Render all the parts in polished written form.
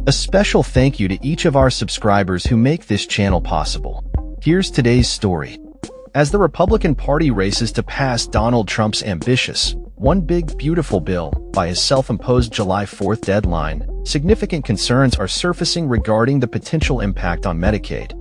A special thank you to each of our subscribers who make this channel possible. Here's today's story. As the Republican Party races to pass Donald Trump's ambitious, One Big Beautiful Bill by his self-imposed July 4th deadline, significant concerns are surfacing regarding the potential impact on Medicaid,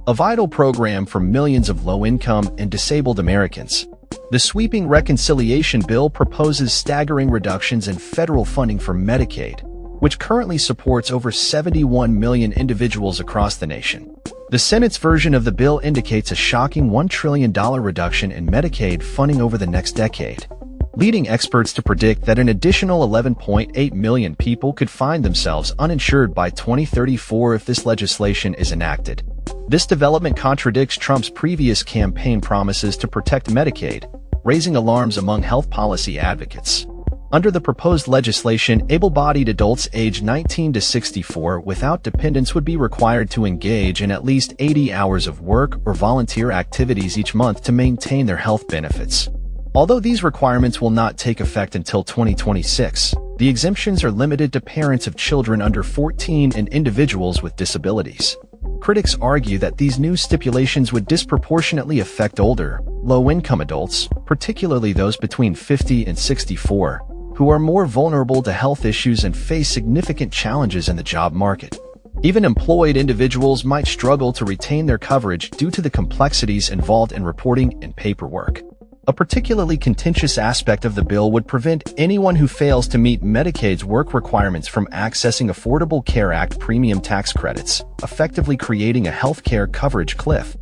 a vital program for millions of low-income and disabled Americans. The sweeping reconciliation bill proposes staggering reductions in federal funding for Medicaid, which currently supports over 71 million individuals across the nation. The Senate's version of the bill indicates a shocking $1 trillion reduction in Medicaid funding over the next decade, leading experts to predict that an additional 11.8 million people could find themselves uninsured by 2034 if this legislation is enacted. This development contradicts Trump's previous campaign promises to protect Medicaid, raising alarms among health policy advocates. Under the proposed legislation, able-bodied adults aged 19 to 64 without dependents would be required to engage in at least 80 hours of work or volunteer activities each month to maintain their health benefits. Although these requirements will not take effect until 2026, the exemptions are limited to parents of children under 14 and individuals with disabilities. Critics argue that these new stipulations would disproportionately affect older, low-income adults, particularly those between 50 and 64, who are more vulnerable to health issues and face significant challenges in the job market. Even employed individuals might struggle to retain their coverage due to the complexities involved in reporting and paperwork. A particularly contentious aspect of the bill would prevent anyone who fails to meet Medicaid's work requirements from accessing Affordable Care Act premium tax credits, effectively creating a health care coverage cliff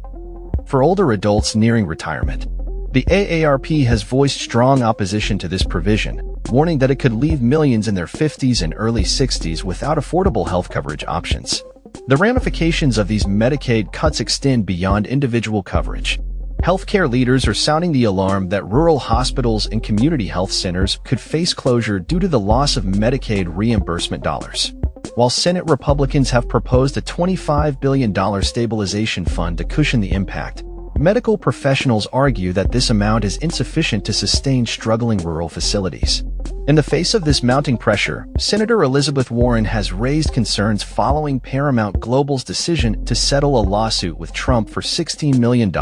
for older adults nearing retirement. The AARP has voiced strong opposition to this provision, warning that it could leave millions in their 50s and early 60s without affordable health coverage options. The ramifications of these Medicaid cuts extend beyond individual coverage. Healthcare leaders are sounding the alarm that rural hospitals and community health centers could face closure due to the loss of Medicaid reimbursement dollars. While Senate Republicans have proposed a $25 billion stabilization fund to cushion the impact, medical professionals argue that this amount is insufficient to sustain struggling rural facilities. In the face of this mounting pressure, Senator Elizabeth Warren has raised concerns following Paramount Global's decision to settle a lawsuit with Trump for $16 million.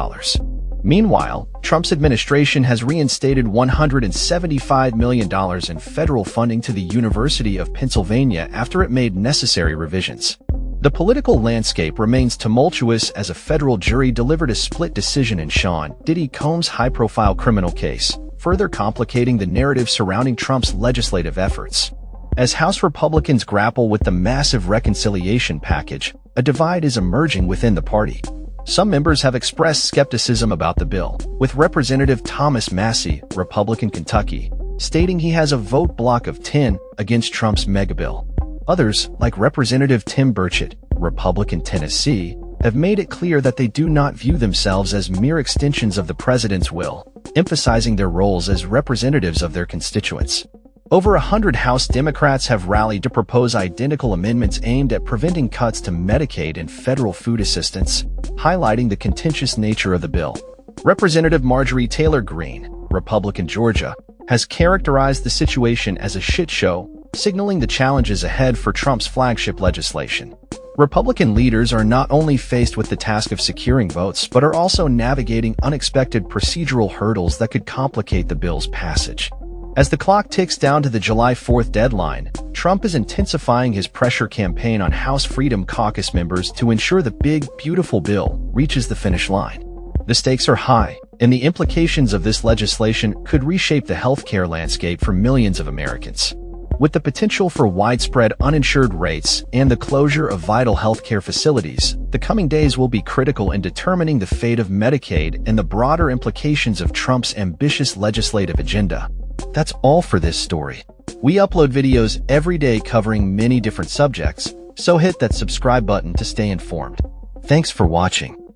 Meanwhile, Trump's administration has reinstated $175 million in federal funding to the University of Pennsylvania after it made necessary revisions. The political landscape remains tumultuous as a federal jury delivered a split decision in Sean Diddy Combs' high-profile criminal case, further complicating the narrative surrounding Trump's legislative efforts. As House Republicans grapple with the massive reconciliation package, a divide is emerging within the party. Some members have expressed skepticism about the bill, with Representative Thomas Massie, Republican Kentucky, stating he has a vote block of 10 against Trump's megabill. Others, like Representative Tim Burchett, Republican Tennessee, have made it clear that they do not view themselves as mere extensions of the president's will, emphasizing their roles as representatives of their constituents. Over 100 House Democrats have rallied to propose identical amendments aimed at preventing cuts to Medicaid and federal food assistance, highlighting the contentious nature of the bill. Representative Marjorie Taylor Greene, Republican Georgia, has characterized the situation as a shit show, signaling the challenges ahead for Trump's flagship legislation. Republican leaders are not only faced with the task of securing votes but are also navigating unexpected procedural hurdles that could complicate the bill's passage. As the clock ticks down to the July 4th deadline, Trump is intensifying his pressure campaign on House Freedom Caucus members to ensure the big, beautiful bill reaches the finish line. The stakes are high, and the implications of this legislation could reshape the healthcare landscape for millions of Americans. With the potential for widespread uninsured rates and the closure of vital healthcare facilities, the coming days will be critical in determining the fate of Medicaid and the broader implications of Trump's ambitious legislative agenda. That's all for this story. We upload videos every day covering many different subjects, so hit that subscribe button to stay informed. Thanks for watching.